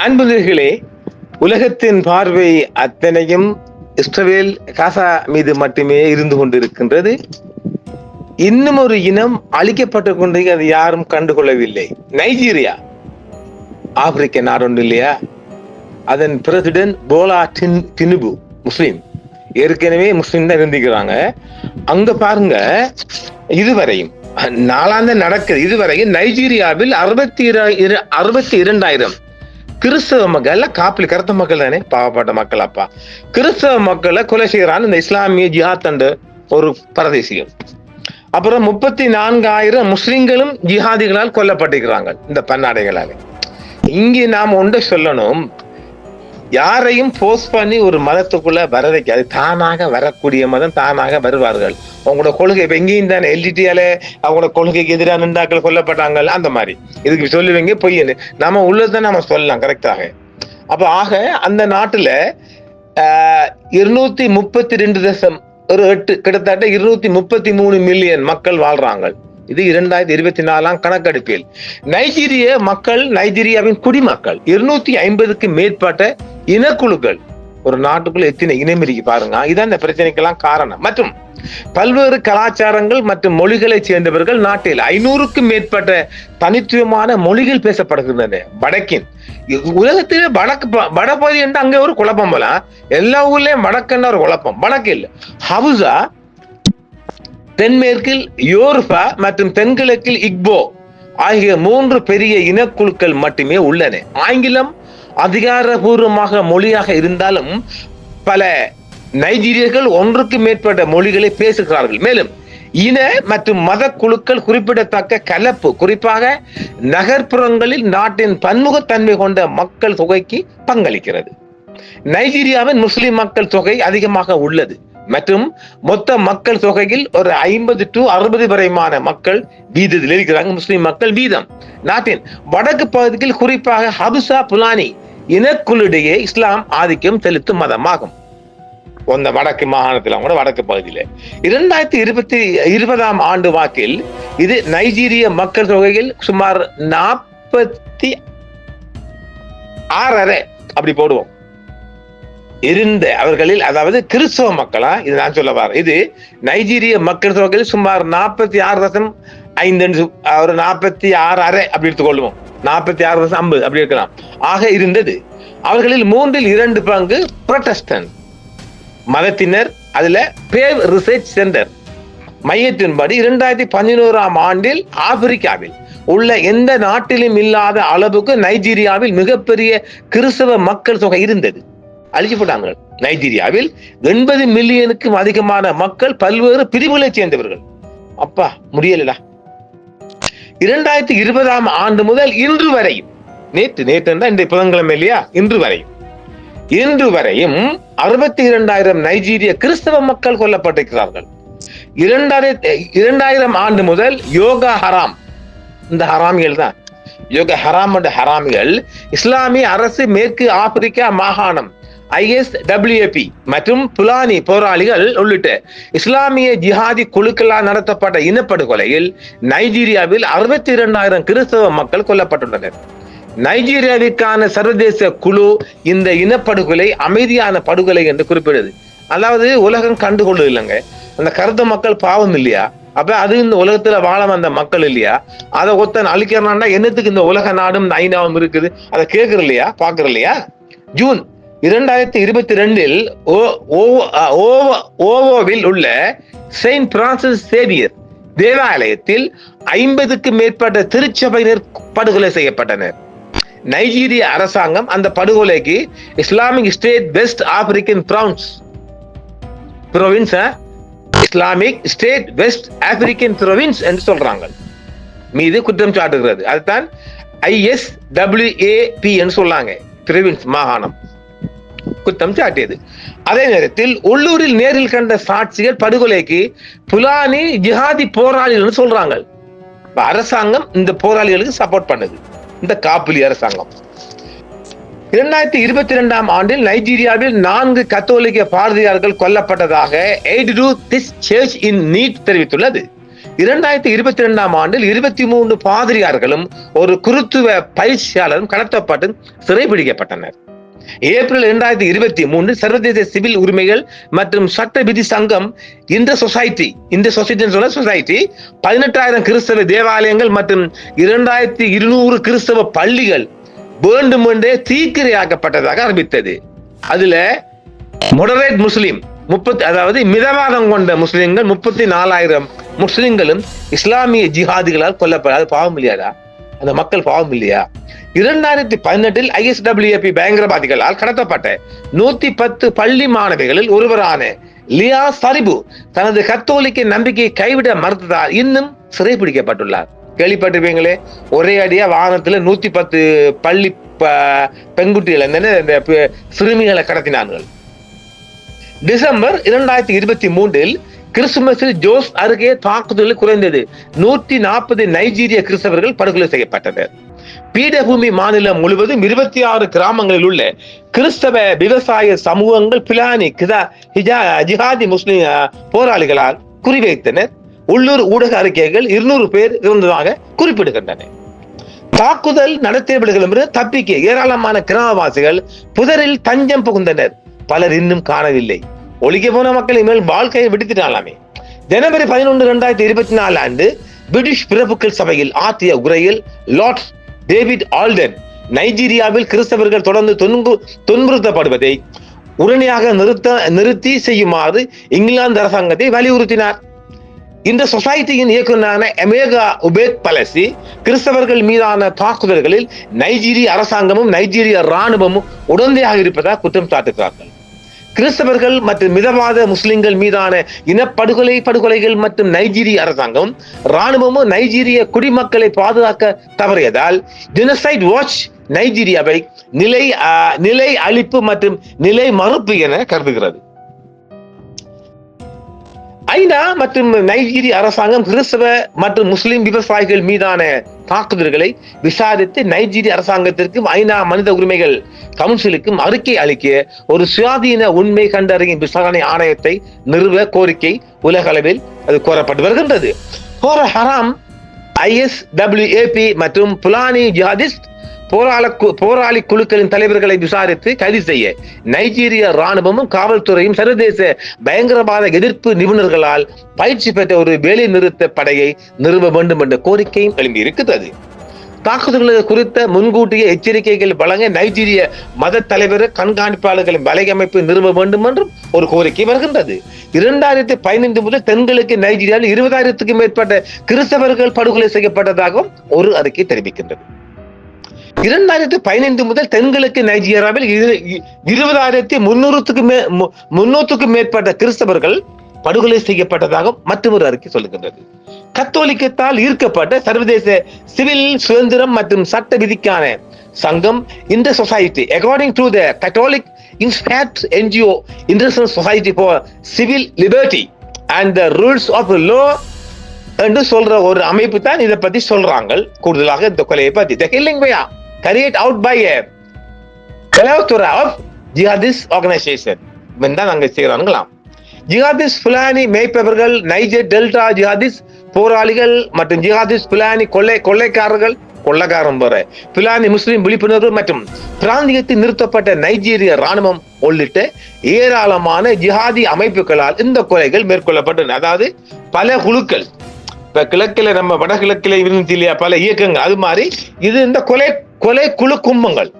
அன்புகளே, உலகத்தின் பார்வை அத்தனையும் இஸ்ரவேல் காசா மீது மட்டுமே இருந்து கொண்டிருக்கின்றது. இன்னும் ஒரு இனம் அழிக்கப்பட்டுக் கொண்டு அது யாரும் கண்டுகொள்ளவில்லை. நைஜீரியா, ஆப்பிரிக்க நாடு ஒன்று இல்லையா? அதன் பிரசிடென்ட் போலா தினுபு முஸ்லீம், ஏற்கனவே முஸ்லீம் தான் இருந்திருக்கிறாங்க. அங்க பாருங்க, இதுவரையும் நாளாந்த நடக்குது. இதுவரையும் நைஜீரியாவில் 62,000 கிறிஸ்தவ மக்கள், காப்பில் கருத்த மக்கள் தானே, பாவப்பட்ட மக்கள். அப்பா, கிறிஸ்தவ மக்களை கொலை செய்யறான் இந்த இஸ்லாமிய ஜிஹாத் என்ற ஒரு பரதேசிகள். அப்புறம் 34,000 முஸ்லிம்களும் ஜிஹாதிகளால் கொல்லப்பட்டிருக்கிறாங்க இந்த பன்னாடைகளால். இங்கே நாம் ஒன்றை சொல்லணும், யாரையும் போர்ஸ் பண்ணி ஒரு மதத்துக்குள்ள வர வைக்காது. தானாக வரக்கூடிய மதம் தானாக வருவார்கள். அவங்களோட கொள்கை இப்ப எங்கேயும் தானே எல்டிடியால அவங்களோட கொள்கைக்கு எதிராக நின்றாக்கள் கொல்லப்பட்டாங்க. அந்த மாதிரி இதுக்கு சொல்லுவீங்க பொய்ன்னு, நம்ம உள்ளதான் நம்ம சொல்லலாம் கரெக்டாக. அப்ப ஆக அந்த நாட்டுல 232.8 கிட்டத்தட்ட 233 மில்லியன் மக்கள் வாழ்றாங்க. இது 2024 கணக்கெடுப்பில். நைஜீரிய மக்கள், நைஜீரியாவின் குடிமக்கள் 250க்கு மேற்பட்ட இனக்குழுக்கள். ஒரு நாட்டுக்குள்ள எத்தனை இனம் இருக்கு பாருங்க. இதான் இந்த பிரச்சனைக்கெல்லாம் காரணம். மற்றும் பல்வேறு கலாச்சாரங்கள் மற்றும் மொழிகளை சேர்ந்தவர்கள் நாட்டில் 500க்கும் மேற்பட்ட தனித்துவமான மொழிகள் பேசப்படுகின்றன. வடக்கின் உலகத்திலே வடபகுதி என்று அங்க ஒரு குழப்பம் போல, எல்லா ஊர்லயும் வடக்குன்னு ஒரு குழப்பம். வடக்கில் ஹவுசா, தென்மேற்கில் யோர்பா மற்றும் தென்கிழக்கில் இக்போ ஆகிய 3 பெரிய இனக்குழுக்கள் மட்டுமே உள்ளன. ஆங்கிலம் அதிகாரபூர்வமாக மொழியாக இருந்தாலும் பல நைஜீரியர்கள் 1க்கு மேற்பட்ட மொழிகளை பேசுகிறார்கள். மேலும் இன மற்றும் மத குழுக்கள் குறிப்பிடத்தக்க கலப்பு, குறிப்பாக நகர்ப்புறங்களில் நாட்டின் பன்முகத்தன்மை கொண்ட மக்கள் தொகைக்கு பங்களிக்கிறது. நைஜீரியாவின் முஸ்லிம் மக்கள் தொகை அதிகமாக உள்ளது மற்றும் மொத்த மக்கள் தொகையில் ஒரு 50 to 60 வரைமான மக்கள் வீதத்தில் இருக்கிறாங்க. முஸ்லிம் மக்கள் வீதம். நாட்டின் வடக்கு பகுதியில் குறிப்பாக ஹவுசா புலானி இனக்குழுடைய இஸ்லாம் ஆதிக்கம் செலுத்தும் மதமாகும். அந்த வடக்கு மாகாணத்தில் கூட வடக்கு பகுதியில 2020 ஆண்டு வாக்கில் இது நைஜீரிய மக்கள் தொகையில் சுமார் 46.5 அப்படி போடுவோம் இருந்த அவர்களில், அதாவது கிறிஸ்தவ மக்களா, இது நான் சொல்ல வர, இது நைஜீரிய மக்கள் தொகையில் சுமார் 46.5 ஒரு 46.5 அப்படி எடுத்துக்கொள்வோம். 46.50 அப்படி இருக்கலாம் ஆக இருந்தது. அவர்களில் 2/3 பங்கு புரொட்டஸ்டன்ட் மதத்தினர். அதுல பேவ் ரிசர்ச் சென்டர் மையத்தின்படி 2011 ஆண்டில் ஆப்பிரிக்காவில் உள்ள எந்த நாட்டிலும் இல்லாத அளவுக்கு நைஜீரியாவில் மிகப்பெரிய கிறிஸ்தவ மக்கள் தொகை இருந்தது. அழிச்சு போட்டாங்க. நைஜீரியாவில் 80 மில்லியனுக்கும் அதிகமான மக்கள் பல்வேறு பிரிவுகளை சேர்ந்தவர்கள். அப்பா முடியலடா. 2020 ஆண்டு முதல் இன்று வரையும், நேற்று இந்த புதன்கிழமை இல்லையா, இன்று வரையும் 62,000 நைஜீரிய கிறிஸ்தவ மக்கள் கொல்லப்பட்டிருக்கிறார்கள். 2000 ஆண்டு முதல் யோகா ஹராம், இந்த ஹராமிகள் தான் யோகா ஹராம் என்ற ஹராமிகள் இஸ்லாமிய அரசு மேற்கு ஆப்பிரிக்கா மாகாணம் ISWAP மற்றும் புலானி போராளிகள் உள்ளிட்ட இஸ்லாமிய ஜிஹாதி குழுக்களால் நடத்தப்பட்ட இனப்படுகொலையில் நைஜீரியாவில் 62,000 கிறிஸ்தவ மக்கள் கொல்லப்பட்டுள்ளனர். நைஜீரியாவிற்கான சர்வதேச குழு இந்த இனப்படுகொலை அமைதியான படுகொலை என்று குறிப்பிடுது. அதாவது உலகம் கண்டுகொள்ளு இல்லைங்க. அந்த கருத்த மக்கள் பாவம் இல்லையா? அப்ப அது இந்த உலகத்துல வாழ வந்த மக்கள் இல்லையா? அதை ஒருத்தன் அழிக்கிறான்னா என்னத்துக்கு இந்த உலக நாடும் ஐநாவும் இருக்குது? அதை கேட்கற இல்லையா, பாக்குற இல்லையா? ஜூன் 2022 ஓவோவில் உள்ள செயின்ட் பிரான்சிஸ் சேவியர் தேவாலயத்தில் 50க்கு மேற்பட்ட திருச்சபையினர் படுகொலை செய்யப்பட்டனர். நைஜீரிய அரசாங்கம் அந்த படுகொலைக்கு Islamic state west African province Islamic state west African province என்று சொல்றாங்க மீது குற்றம் சாட்டுகிறது. அதுதான் ISWAP என்று சொல்லாங்க, ப்ரொவின்ஸ் மாகாணம் குற்றம் சாட்டியது. அதே நேரத்தில் உள்ளூரில் நேரில் கண்ட சாட்சிகள் படுகொலைக்கு புலானி ஜிஹாதி போராளிகள் சொல்றாங்க. அரசாங்கம் இந்த போராளிகளுக்கு சப்போர்ட் பண்ணுது, இந்த காப்புலி அரசாங்கம். 2022 ஆண்டில் நைஜீரியாவில் 4 கத்தோலிக்க பாதிரியார்கள் கொல்லப்பட்டதாக eight to this search in NEET தெரிவித்துள்ளது. 2022ஆம் ஆண்டில் 23 பாதிரியார்களும் ஒரு குருத்துவ பயிற்சியாளரும் கடத்தப்பட்டு சிறைபிடிக்கப்பட்டனர். ஏப்ரல் 2023 சர்வதேச சிவில் உரிமைகள் மற்றும் சட்ட விதி சங்கம் இந்த சொசைட்டி 18,000 கிறிஸ்தவ தேவாலயங்கள் மற்றும் 2200 கிறிஸ்தவ பள்ளிகள் வேண்டுமென்றே தீக்கிரையாக்கப்பட்டதாக அறிவித்தது. அதுல மொடரேட் முஸ்லிம் அதாவது மிதவாதம் கொண்ட முஸ்லிம்கள் 34,000 முஸ்லிம்களும் இஸ்லாமிய ஜிஹாதிகளால் கொல்லப்படாத பாவம் இல்லையாடா? அந்த மக்கள் பாவம் இல்லையா? 2018 ISWAP பயங்கரவாதிகளால் கடத்தப்பட்ட 110 பள்ளி மாணவிகளில் ஒருவரான லியா சரிபு தனது கத்தோலிக்க நம்பிக்கையை கைவிட மறுத்ததால் இன்னும் சிறைபிடிக்கப்பட்டுள்ளார். கேள்விப்பட்டிருப்பீங்களே, ஒரே அடியா வாகனத்துல 110 பள்ளி பெண்குட்டிகள் சிறுமிகளை கடத்தினார்கள். டிசம்பர் 2023 கிறிஸ்துமஸில் ஜோஸ் அருகே தாக்குதலில் குறைந்தது 140 நைஜீரிய கிறிஸ்தவர்கள் படுகொலை செய்யப்பட்டனர். பீடபூமி மாநிலம் முழுவதும் 26 கிராமங்களில் உள்ள கிறிஸ்தவ விவசாய சமூகங்கள் பிலானி ஜிஹாதி முஸ்லிம் போராளிகளால் குறிவைத்தனர். உள்ளூர் ஊடக அறிக்கைகள் 200 பேர் இருந்ததாக குறிப்பிடுகின்றன. தாக்குதல் நடத்தியவர்களிடமிருந்து தப்பிக்க ஏராளமான கிராமவாசிகள் புதரில் தஞ்சம் புகுந்தனர். பலர் இன்னும் காணவில்லை. ஒழிக்க போன மக்கள் மேல் வாழ்க்கையை விடுத்தினாலாமே. ஜனவரி 11, 2024 ஆண்டு பிரிட்டிஷ் பிரபுக்கள் சபையில் ஆற்றிய உரையில் லார்ட் டேவிட் ஆல்டன் நைஜீரியாவில் கிறிஸ்தவர்கள் தொடர்ந்து துன்புறுத்தப்படுவதை உடனடியாக நிறுத்தி செய்யுமாறு இங்கிலாந்து அரசாங்கத்தை வலியுறுத்தினார். இந்த சொசைட்டியின் இயக்குநரான எமேகா உபேக் பலசி கிறிஸ்தவர்கள் மீதான தாக்குதல்களில் நைஜீரிய அரசாங்கமும் நைஜீரிய இராணுவமும் உடந்தையாக இருப்பதாக குற்றம் சாட்டுகிறார்கள். கிறிஸ்தவர்கள் மற்றும் மிதவாத முஸ்லிம்கள் மீதான படுகொலைகள் மற்றும் நைஜீரிய அரசாங்கம் இராணுவமும் நைஜீரிய குடிமக்களை பாதுகாக்க தவறியதால் ஜெனோசைட் வாட்ச் நைஜீரியாவை நிலை அழிப்பு மற்றும் நிலை மறுப்பு என கருதுகிறது. ஐநா மற்றும் நைஜீரிய அரசாங்கம் கிறிஸ்தவ மற்றும் முஸ்லிம் விவசாயிகள் மீதான தாக்குதல்களை விசாரித்து நைஜீரிய அரசாங்கத்திற்கும் ஐநா மனித உரிமைகள் கவுன்சிலுக்கும் அறிக்கை அளிக்க ஒரு சுயாதீன உண்மை கண்டறியும் விசாரணை ஆணையத்தை நிறுவ கோரிக்கை உலக அளவில் அது கோரப்பட்டு வருகின்றது. ஹராம் ISWAP மற்றும் புலானி ஜிஹாதிஸ்ட் போராளி குழுக்களின் தலைவர்களை விசாரித்து கைது செய்ய நைஜீரிய இராணுவமும் காவல்துறையும் சர்வதேச பயங்கரவாத எதிர்ப்பு நிபுணர்களால் பயிற்சி பெற்ற ஒரு வேலை நிறுத்த படையை நிறுவ வேண்டும் என்ற கோரிக்கையும் எழும்பியிருக்கிறது. தாக்குதல்கள் குறித்த முன்கூட்டிய எச்சரிக்கைகள் வழங்க நைஜீரிய மத தலைவர் கண்காணிப்பாளர்களின் வலையமைப்பு நிறுவ வேண்டும் என்றும் ஒரு கோரிக்கை வருகின்றது. 2015 முதல் தென்கிழக்கு நைஜீரியாவில் 20,000க்கும் மேற்பட்ட கிறிஸ்தவர்கள் படுகொலை செய்யப்பட்டதாகவும் ஒரு அறிக்கை தெரிவிக்கின்றது. 2015 முதல் தென்கிழக்கு நைஜீரியாவில் 20,300க்கும் மேற்பட்ட கிறிஸ்தவர்கள் படுகொலை செய்யப்பட்டதாக மற்றொரு அறிக்கை சொல்லுகின்றது. கத்தோலிக்கத்தால் ஈர்க்கப்பட்ட சர்வதேச சிவில் சுதந்திரம் மற்றும் சட்ட விதிக்கான சங்கம் இந்த society according to the catholic inspired NGO international society for civil liberty and the rules of law என்று சொல்ற ஒரு அமைப்பு தான் இதை பத்தி சொல்றாங்க. கூடுதலாக இந்த கொலையை பத்தி the killing were carried out by a plethora of jihadist organization தான் அங்க செய்யறாங்களாம். ஜிஹாதிஸ்ட் புலானி மேய்ப்பவர்கள், நைஜர் டெல்டா ஜிஹாதிஸ்ட் போராளிகள் மற்றும் ஜிஹாதிஸ்ட் புலானி கொள்ளைக்காரன் போற புலானி முஸ்லிம் விழிப்புணர்வு மற்றும் பிராந்தியத்தில் நிறுத்தப்பட்ட நைஜீரிய இராணுவம் உள்ளிட்ட ஏராளமான ஜிஹாதி அமைப்புகளால் இந்த கொலைகள் மேற்கொள்ளப்பட்டன. அதாவது பல குழுக்கள், இப்ப கிழக்கில நம்ம வடகிழக்கில இருந்துச்சு இல்லையா பல இயக்கங்கள், அது மாதிரி இது இந்த கொலை குழு கும்பங்கள்.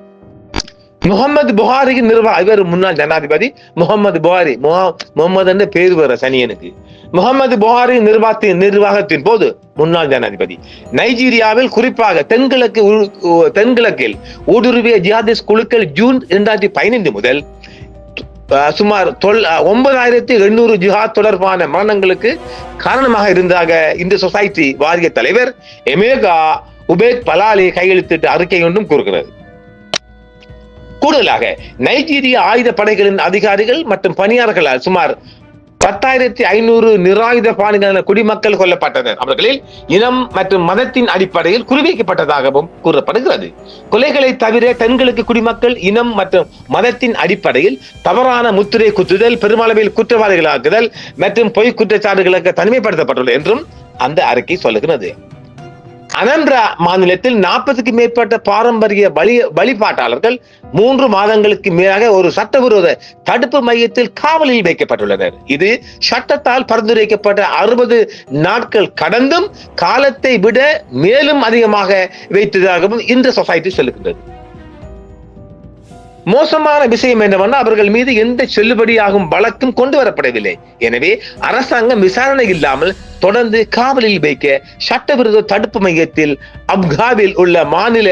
முகமது புகாரியின் இவர் முன்னாள் ஜனாதிபதி முகமது புகாரி, முகமது பேர் வர சனியனுக்கு, முகமது புகாரி நிர்வாகத்தின் போது முன்னாள் ஜனாதிபதி நைஜீரியாவில் குறிப்பாக தென்கிழக்கில் ஊடுருவிய ஜிஹாதிஸ்ட் குழுக்கள் ஜூன் 2015 முதல் சுமார் 9,800 ஜிஹாத் தொடர்பான மரணங்களுக்கு காரணமாக இருந்தாக இந்த சொசைட்டி வாரிய தலைவர் எமேகா உபேக் பலாலி கையெழுத்திட்ட அறிக்கை ஒன்றும் கூறுகிறது. கூடுதலாக நைஜீரிய ஆயுத படைகளின் அதிகாரிகள் மற்றும் பணியாளர்களால் சுமார் 10,500 நிராயுத பாணிகளான குடிமக்கள் கொல்லப்பட்டனர். அவர்களில் இனம் மற்றும் மதத்தின் அடிப்படையில் குறிவைக்கப்பட்டதாகவும் கூறப்படுகிறது. கொலைகளை தவிர தென்கிழக்கு குடிமக்கள் இனம் மற்றும் மதத்தின் அடிப்படையில் தவறான முத்திரை குத்துதல், பெருமளவில் குற்றவாளிகளாக்குதல் மற்றும் பொய் குற்றச்சாட்டுகளுக்கு தனிமைப்படுத்தப்பட்டுள்ளது என்றும் அந்த அறிக்கை சொல்லுகிறது. அனம்ரா மாநிலத்தில் 40க்கும் மேற்பட்ட பாரம்பரிய வழிபாட்டாளர்கள் 3 மாதங்களுக்கு மேலாக ஒரு சட்டவிரோத தடுப்பு மையத்தில் காவலில் வைக்கப்பட்டுள்ளனர். இது சட்டத்தால் பரிந்துரைக்கப்பட்ட 60 நாட்கள் கடந்தும் காலத்தை விட மேலும் அதிகமாக வைத்ததாகவும் இந்த சொசைட்டி சொல்லுகின்றது. மோசமான விஷயம் என்னவென்றால் அவர்கள் மீது எந்த செல்லுபடியாகும் வழக்கும் கொண்டு வரப்படவில்லை. எனவே அரசாங்கம் விசாரணை இல்லாமல் தொடர்ந்து காவலில் வைக்க சட்டவிரோத தடுப்பு மையத்தில் அப்காவில் உள்ள மாநில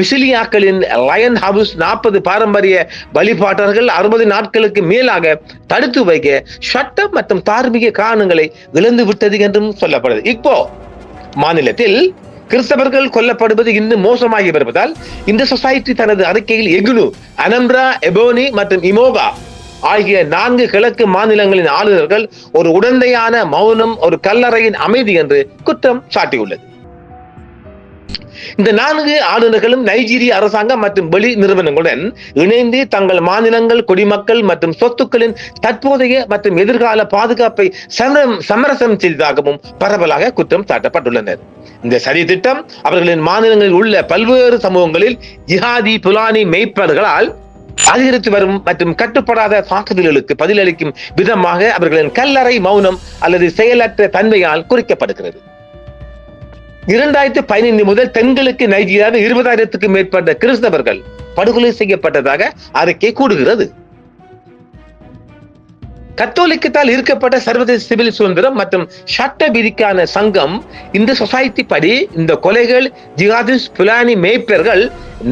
மிசிலியாக்களின் லயன் ஹவுஸ் 40 பாரம்பரிய வழிபாட்டர்கள் 60 நாட்களுக்கு மேலாக தடுத்து வைக்க சட்டம் மற்றும் தார்மீக காரணங்களை இழந்து விட்டது என்றும் சொல்லப்படுது. இப்போ மாநிலத்தில் கிறிஸ்தவர்கள் கொல்லப்படுவது இன்னும் மோசமாகி வருவதால் இந்த சொசைட்டி தனது அறிக்கையில் எகுனு, அனம்ரா, எபோனி மற்றும் இமோகா ஆகிய 4 கிழக்கு மாநிலங்களின் ஆளுநர்கள் ஒரு உடந்தையான மௌனம், ஒரு கல்லறையின் அமைதி என்று குற்றம் சாட்டியுள்ளது. இந்த 4 ஆளுநர்களும் நைஜீரிய அரசாங்கம் மற்றும் வெளி நிறுவனங்களுடன் இணைந்து தங்கள் மாநிலங்கள், குடிமக்கள் மற்றும் சொத்துக்களின் தற்போதைய மற்றும் எதிர்கால பாதுகாப்பை சமரசம் செய்ததாகவும் பரவலாக குற்றம் சாட்டப்பட்டுள்ளனர். இந்த சதி திட்டம் அவர்களின் மாநிலங்களில் உள்ள பல்வேறு சமூகங்களில் ஜிஹாதி புலானி மெய்ப்பர்களால் அதிகரித்து வரும் மற்றும் கட்டுப்படாத தாக்குதல்களுக்கு பதிலளிக்கும் விதமாக அவர்களின் கல்லறை மௌனம் அல்லது செயலற்ற தன்மையால் குறிக்கப்படுகிறது. 2015 முதல் தென்கிழக்கு நைஜீரியாவில் 20,000க்கும் மேற்பட்ட கிறிஸ்தவர்கள் படுகொலை செய்யப்பட்டதாக அறிக்கை கூறுகிறது. கத்தோலிக்கத்தால் இருக்கப்பட்ட சர்வதேச சிவில் சுதந்திரம் மற்றும் சட்ட விதிக்கான சங்கம் இந்த சொசைட்டி படி இந்த கொலைகள் ஜிஹாதிஸ் புலானி மேய்ப்பர்கள்,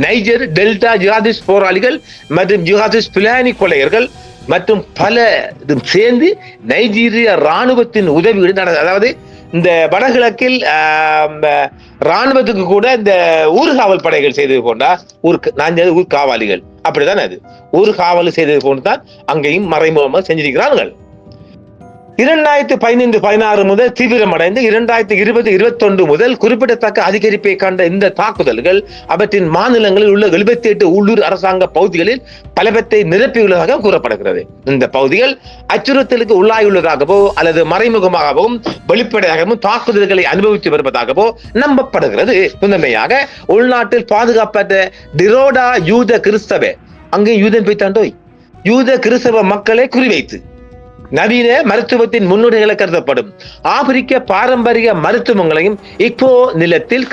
நைஜர் டெல்டா ஜிஹாதிஸ் போராளிகள் மற்றும் ஜிஹாதிஸ் புலானி கொலையர்கள் மற்றும் பல சேர்ந்து நைஜீரிய ராணுவத்தின் உதவியுடன், அதாவது இந்த வடகிழக்கில் ராணுவத்துக்கு கூட இந்த ஊர்காவல் படைகள் செய்தது போன்றா ஊர் காவலிகள் அப்படிதான், அது ஊர் காவல் செய்தது போன்றுதான் அங்கேயும் மறைமுகமாக செஞ்சிருக்கிறார்கள். 2015-16 முதல் தீவிரமடைந்து 2020-21 முதல் குறிப்பிடத்தக்க அதிகரிப்பை கண்ட இந்த தாக்குதல்கள் அவற்றின் மாநிலங்களில் உள்ள 78 உள்ளூர் அரசாங்க பகுதிகளில் பலவற்றை நிரப்பியுள்ளதாக கூறப்படுகிறது. இந்த பகுதிகள் அச்சுறுத்தலுக்கு உள்ளாயுள்ளதாகவோ அல்லது மறைமுகமாகவும் வெளிப்படையாகவும் தாக்குதல்களை அனுபவித்து வருவதாகவோ நம்பப்படுகிறது. முதன்மையாக உள்நாட்டில் பாதுகாப்பற்ற டிரோடா யூத கிறிஸ்தவ, அங்கே யூதன் போய்த்தாண்டோய், யூத கிறிஸ்தவ மக்களை குறிவைத்து நவீன மருத்துவத்தின் முன்னோடிகளை கருதப்படும் ஆப்பிரிக்க பாரம்பரிய மருத்துவங்களையும் இப்போ நிலத்தில்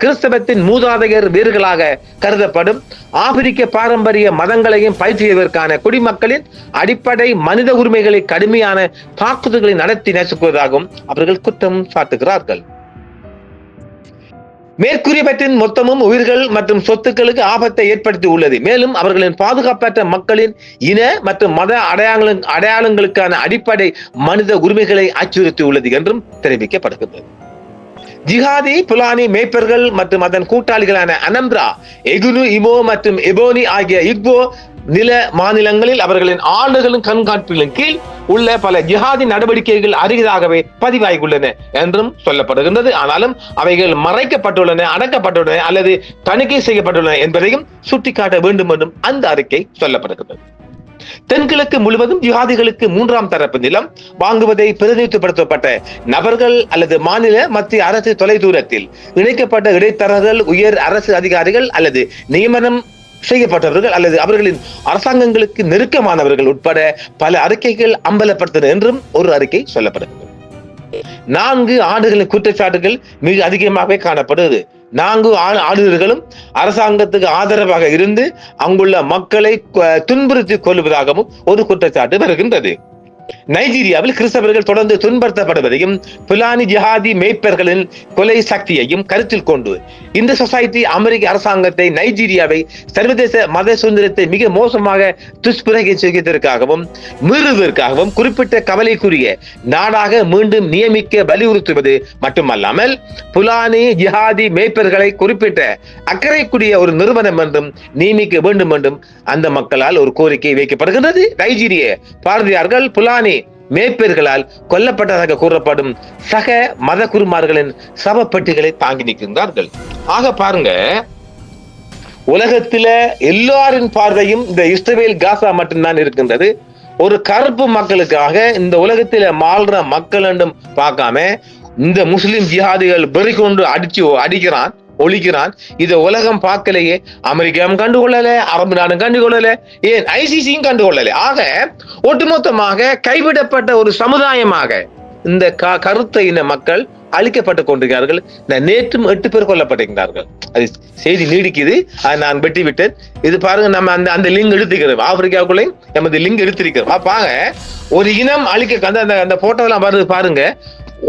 கிறிஸ்தவத்தின் மூதாதையர் வேர்களாக கருதப்படும் ஆப்பிரிக்க பாரம்பரிய மதங்களையும் பயிற்சியதற்கான குடிமக்களின் அடிப்படை மனித உரிமைகளை கடுமையான தாக்குதல்களை நடத்தி நசுக்குவதாகவும் அவர்கள் குற்றம் சாட்டுகிறார்கள். மேற்கூறியவற்றின் மொத்தமும் உயிர்கள் மற்றும் சொத்துக்களுக்கு ஆபத்தை ஏற்படுத்தி உள்ளது. மேலும் அவர்களின் பாதுகாப்பற்ற மக்களின் இன மற்றும் மத அடையாளங்களுக்கான அடிப்படை மனித உரிமைகளை அச்சுறுத்தி உள்ளது என்றும் தெரிவிக்கப்படுகிறது. ஜிஹாதி புலானி மேய்ப்பர்கள் மற்றும் அதன் கூட்டாளிகளான அனம்ரா, எகுனு, இமோ மற்றும் எபோனி ஆகிய இக்போ நில மாநிலங்களில் அவர்களின் ஆளுநர்களின் கண்காணிப்பின் கீழ் உள்ள பல ஜிஹாதி நடவடிக்கைகள் அரிதாகவே பதிவாகியுள்ளன என்றும் சொல்லப்படுகின்றது. ஆனாலும் அவைகள் மறைக்கப்பட்டுள்ளன, அடக்கப்பட்டுள்ளன அல்லது தணிக்கை செய்யப்பட்டுள்ளன என்பதையும் சுட்டிக்காட்ட வேண்டும் என்றும் அந்த அறிக்கை சொல்லப்படுகிறது. தென்கிழக்கு முழுவதும் ஜிஹாதிகளுக்கு 3ஆம் தரப்பு நிலம் வாங்குவதை பிரதிநிதித்துவப்படுத்தப்பட்ட நபர்கள் அல்லது மாநில மத்திய அரசு தொலைதூரத்தில் இணைக்கப்பட்ட இடைத்தரகர்கள், உயர் அரசு அதிகாரிகள் அல்லது நியமனம் செய்யப்பட்டவர்கள் அல்லது அவர்களின் அரசாங்கங்களுக்கு நெருக்கமானவர்கள் உட்பட பல அறிக்கைகள் அம்பலப்படுத்தின என்றும் ஒரு அறிக்கை சொல்லப்படுகிறது. 4 ஆண்டுகளின் குற்றச்சாட்டுகள் மிக அதிகமாகவே காணப்படுகிறது. 4 ஆளுநர்களும் அரசாங்கத்துக்கு ஆதரவாக இருந்து அங்குள்ள மக்களை துன்புறுத்தி கொள்வதாகவும் ஒரு குற்றச்சாட்டு வருகின்றது. நைஜீரியாவில் கிறிஸ்தவர்கள் தொடர்ந்து துன்புறுத்தப்படுவதையும் புலானி ஜிஹாதி மேய்ப்பர்களின் கொலை சக்தியையும் கருத்தில் கொண்டு இந்த சொசைட்டி அமெரிக்க அரசாங்கத்தை நைஜீரியாவை சர்வதேச மத சுதந்திரத்தை மிக மோசமாக துஷ்பிரயோகித்ததற்காகவும் மீறுவதற்காகவும் குறிப்பிட்ட கவலைக்குரிய நாடாக மீண்டும் நியமிக்க வலியுறுத்துவது மட்டுமல்லாமல் புலானி ஜிஹாதி மேய்ப்பர்களை குறிப்பிட்ட அக்கறைக்குரிய ஒரு நிறுவனம் என்றும் நியமிக்க வேண்டும் என்றும் அந்த மக்களால் ஒரு கோரிக்கை வைக்கப்படுகின்றது. நைஜீரிய பாரதியார்கள் புலானி மேய்ப்பர்களால் கொல்லப்பட்டதாக கூறப்படும் சக மத குருமார்களின் சவப்பெட்டிகளை தாங்கி நிற்கின்றார்கள். ஆக பாருங்க, உலகத்தில எல்லாரின் பார்வையும் இந்த இஸ்ரேல் காசா மட்டும்தான் இருக்கின்றது. ஒரு கருப்பு மக்களுக்காக இந்த உலகத்தில மாள்ற மக்கள் என்றும் பார்க்காம இந்த முஸ்லிம் ஜிஹாதிகள் வெறி கொண்டு அடிக்கிறான், ஒழிக்கிறான். இதை உலகம் பார்க்கலையே. அமெரிக்காவும் கண்டுகொள்ளல, அரபு நாடும் கண்டுகொள்ளல, ஏன் ஐசிசியும் கண்டுகொள்ளல. ஆக ஒட்டுமொத்தமாக கைவிடப்பட்ட ஒரு சமுதாயமாக இந்த கருத்த இன மக்கள் அழிக்கப்பட்டுக் கொண்டிருக்கிறார்கள். நேற்றும் 8 பேர் கொல்லப்பட்டிருக்கிறார்கள். அது செய்தி நீடிக்குது, அதை நான் வெட்டி விட்டேன். இது பாருங்க, நம்ம அந்த லிங்க் எடுத்துக்கிறோம். ஆப்பிரிக்காவுக்குள்ளேயும் நமது லிங்க் எடுத்திருக்கிறோம். பாங்க, ஒரு இனம் அழிக்க அந்த போட்டோலாம் வருது பாருங்க.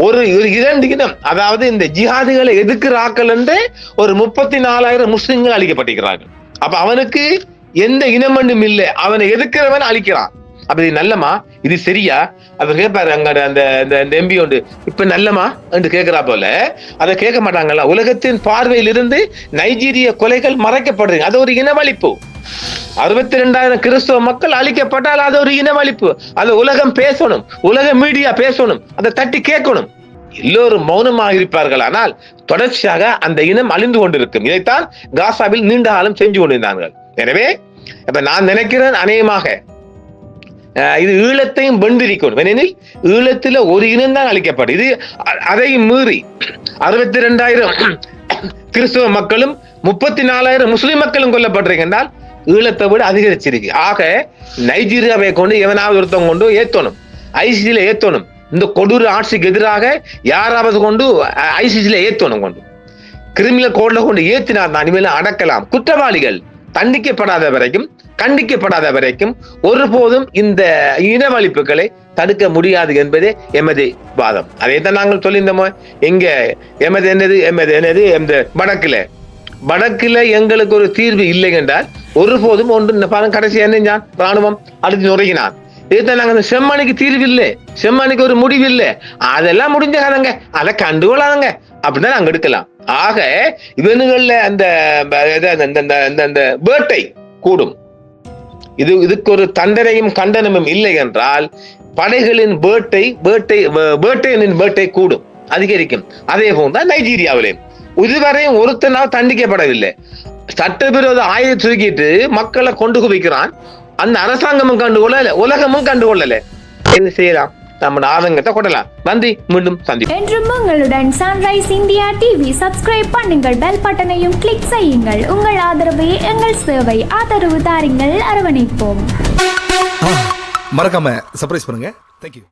ஒரு 2 இனம், அதாவது இந்த ஜிஹாதிகளை எதிர்க்கிறார்கள் என்று ஒரு 34,000 முஸ்லிம்கள் அழிக்கப்பட்டிருக்கிறார்கள். அப்ப அவனுக்கு எந்த இனமண்டும் இல்லை, அவனை எதிர்க்கிறவன் அழிக்கிறான். அப்ப இது நல்லமா, இது சரியா? அவர் கேட்பாரு அங்க அந்த எம்பி உண்டு, இப்ப நல்லமா என்று கேட்கிறா போல. அதை கேட்க மாட்டாங்கல்ல. உலகத்தின் பார்வையில் இருந்து நைஜீரிய கொலைகள் மறைக்கப்படுறது, அது ஒரு இனவழிப்பு. 62,000 கிறிஸ்தவ மக்கள் அழிக்கப்பட்டால் அது ஒரு இனவழிப்பு. அதை உலகம் பேசணும், உலக மீடியா பேசணும், அதை தட்டி கேட்கணும். எல்லோரும் மௌனமாக இருப்பார்கள். ஆனால் தொடர்ச்சியாக அந்த இனம் அழிந்து கொண்டிருக்கும். இதைத்தான் காசாவில் நீண்ட காலம் செஞ்சு கொண்டிருந்தார்கள். எனவே இப்ப நான் நினைக்கிறேன், அநேகமாக இது ஈழத்தையும் வென்றிருக்கணும். ஏனெனில் ஈழத்துல ஒரு இனம் தான் அழிக்கப்படும். இது அதையும் மீறி 62,000 கிறிஸ்தவ மக்களும் 34,000 முஸ்லிம் மக்களும் கொல்லப்பட்டிருக்கின்றால் ஈழத்தை விட அதிகரிச்சிருக்கு. ஆக நைஜீரியாவை கொண்டு எவனாவது ஒருத்தவங்க கொண்டு ஏத்தணும், ஐசிசியில ஏத்தணும். இந்த கொடூர ஆட்சிக்கு எதிராக யாராவது கொண்டு ஐசிசியில ஏத்தணும். கொண்டு கிரிமினல் கோட்ல கொண்டு ஏத்தினார் தான் இனிமேல் அடக்கலாம். குற்றவாளிகள் தண்டிக்கப்படாத வரைக்கும், கண்டிக்கப்படாத வரைக்கும் ஒருபோதும் இந்த இனவழிப்புகளை தடுக்க முடியாது என்பதே எமது வாதம். அதைத்தான் நாங்கள் சொல்லியிருந்தோமோ. எங்க எமது வடக்குல எங்களுக்கு ஒரு தீர்வு இல்லை என்றால் ஒருபோதும் ஒன்று பாருங்க, கடைசி என்ன ராணுவம் அடுத்து நுழையினான். இதுதான் நாங்க செம்மணிக்கு தீர்வு இல்லை, செம்மணிக்கு ஒரு முடிவு இல்லை, அதெல்லாம் முடிஞ்ச கதைங்க, அதை கண்டுகொள்ளாதங்க அப்படிதான் நாங்க எடுக்கலாம். ஆக இவனுங்கள்ல அந்த வேட்டை கூடும். இதுக்கு ஒரு தண்டனையும் கண்டனமும் இல்லை என்றால் படைகளின் வேட்டை கூடும், அதிகரிக்கும். அதே போல்தான் நைஜீரியாவிலே இதுவரையும் ஒருத்தனால் தண்டிக்கப்படவில்லை. சட்டவிரோத ஆயுதம் தூக்கிட்டு மக்களை கொண்டு குவிக்கிறான். அந்த அரசாங்கமும் கண்டுகொள்ளல, உலகமும் கண்டுகொள்ளல. என்ன செய்யலாம்? நம்ம ஆதங்கத்தை கொள்ளலாம். நன்றி, மீண்டும் சந்திப்போம். என்றும் உங்களுடன் சன்ரைஸ் இந்தியா டிவி சப்ஸ்கிரைப் பண்ணுங்கள், பெல் பட்டனையும் கிளிக் செய்யுங்கள். உங்கள் ஆதரவே எங்கள் சேவை. ஆதரவு தாருங்கள், அரவணைப்போம். மறக்காம சர்ப்ரைஸ் பண்ணுங்க. தேங்க்யூ.